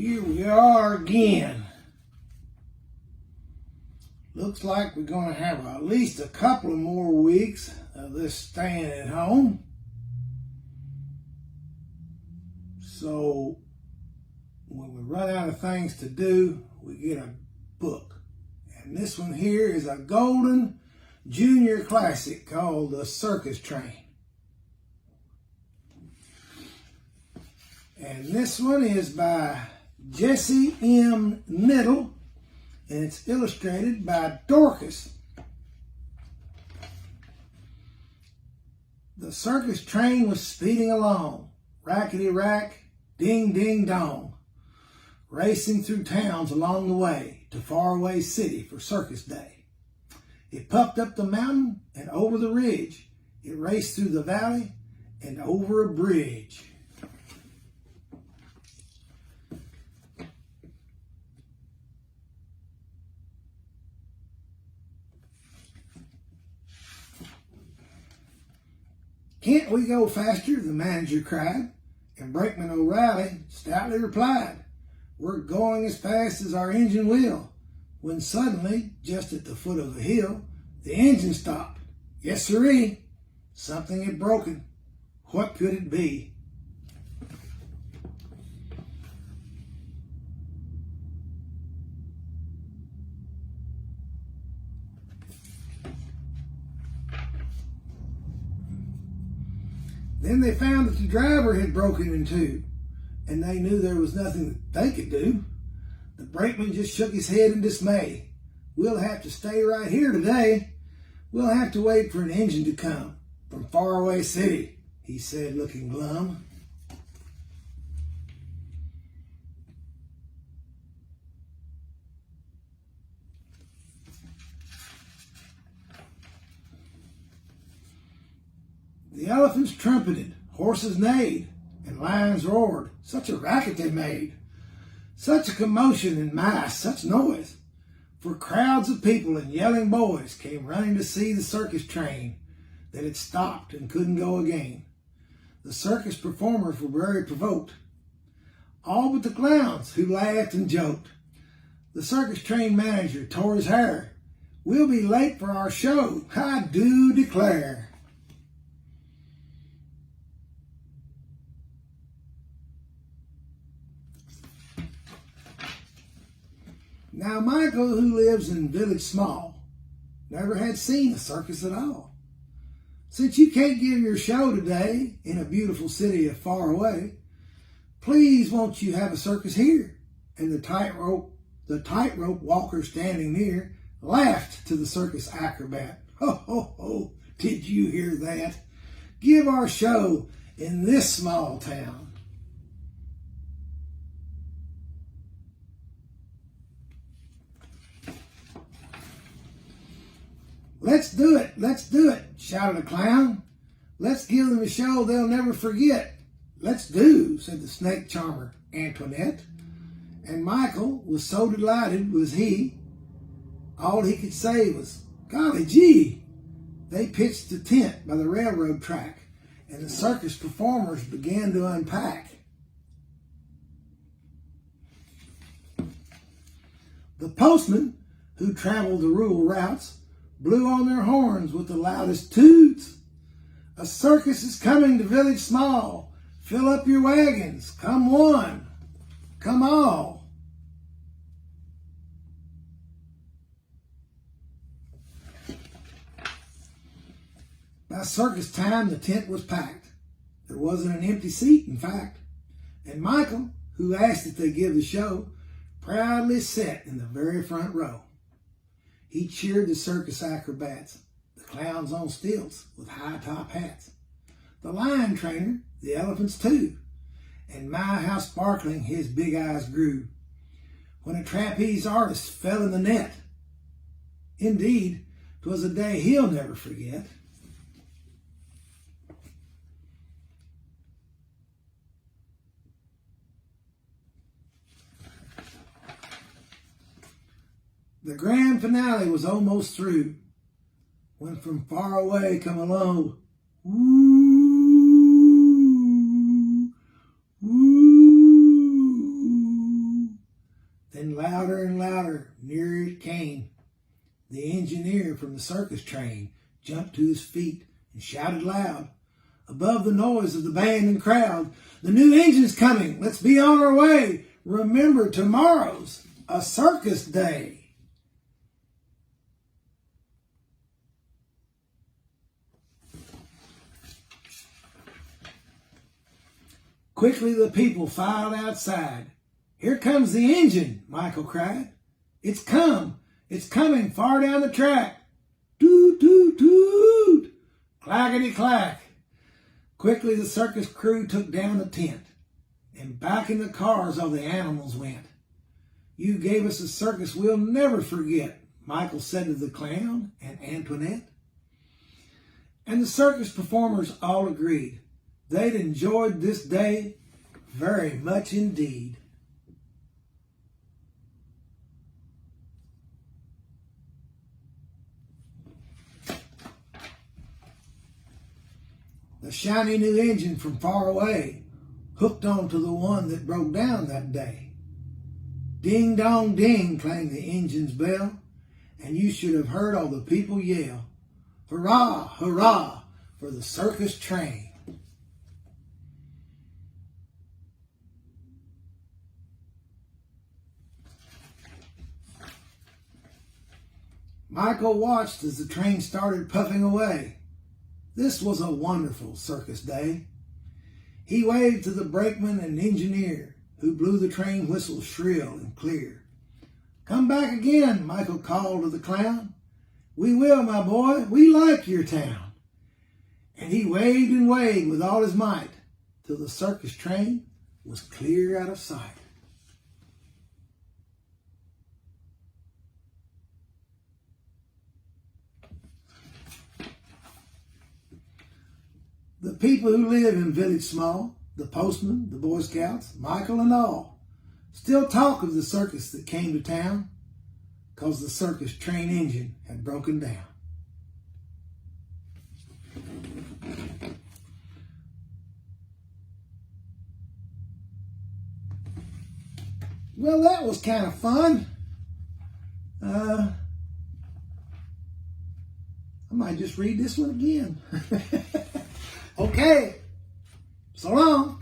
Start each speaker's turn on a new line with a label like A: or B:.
A: Here we are again. Looks like we're going to have at least a couple of more weeks of this staying at home. So when we run out of things to do, we get a book. And this one here is a golden junior classic called The Circus Train. And this one is by Jessie M. Knittle, and it's illustrated by Dorcas. The circus train was speeding along, rackety-rack, ding-ding-dong, racing through towns along the way to faraway city for circus day. It puffed up the mountain and over the ridge. It raced through the valley and over a bridge. "Can't we go faster?" the manager cried, and Brakeman O'Reilly stoutly replied, "We're going as fast as our engine will," when suddenly, just at the foot of the hill, the engine stopped. Yes, sirree, something had broken. What could it be? Then they found that the driver had broken in two, and they knew there was nothing that they could do. The brakeman just shook his head in dismay. "We'll have to stay right here today. We'll have to wait for an engine to come from faraway city," he said, looking glum. The elephants trumpeted, horses neighed, and lions roared. Such a racket they made, such a commotion, and my, such noise. For crowds of people and yelling boys came running to see the circus train that had stopped and couldn't go again. The circus performers were very provoked, all but the clowns, who laughed and joked. The circus train manager tore his hair. "We'll be late for our show, I do declare." Now Michael, who lives in Village Small, never had seen a circus at all. "Since you can't give your show today in a beautiful city far away, please won't you have a circus here?" And the tightrope walker standing near laughed to the circus acrobat. "Ho, ho, ho, did you hear that? Give our show in this small town." Let's do it, shouted a clown. "Let's give them a show they'll never forget." "Let's do," said the snake charmer Antoinette. And Michael was so delighted all he could say was, "Golly gee." They pitched the tent by the railroad track, and the circus performers began to unpack. The postmen, who traveled the rural routes, blew on their horns with the loudest toots. "A circus is coming to Village Small. Fill up your wagons. Come one, come all." By circus time, the tent was packed. There wasn't an empty seat, in fact. And Michael, who asked that they give the show, proudly sat in the very front row. He cheered the circus acrobats, the clowns on stilts with high-top hats, the lion trainer, the elephants too, and my, how sparkling his big eyes grew when a trapeze artist fell in the net. Indeed, 'twas a day he'll never forget. The grand finale was almost through when from far away come a low "woo, woo." and louder, nearer it came. The engineer from the circus train jumped to his feet and shouted loud, above the noise of the band and crowd, "The new engine's coming! Let's be on our way! Remember, tomorrow's a circus day!" Quickly the people filed outside. "Here comes the engine," Michael cried. "It's coming far down the track. Toot, toot, toot, clackety clack." Quickly the circus crew took down the tent, and back in the cars all the animals went. "You gave us a circus we'll never forget," Michael said to the clown and Antoinette. And the circus performers all agreed. They'd enjoyed this day very much indeed. The shiny new engine from far away hooked onto the one that broke down that day. Ding dong ding clanged the engine's bell, and you should have heard all the people yell, "Hurrah, hurrah for the circus train." Michael watched as the train started puffing away. This was a wonderful circus day. He waved to the brakeman and engineer, who blew the train whistle shrill and clear. "Come back again," Michael called to the clown. "We will, my boy. We like your town." And he waved and waved with all his might till the circus train was clear out of sight. The people who live in Village Small, the postman, the Boy Scouts, Michael and all, still talk of the circus that came to town, 'cause the circus train engine had broken down. Well, that was kind of fun. I might just read this one again. Okay, so long.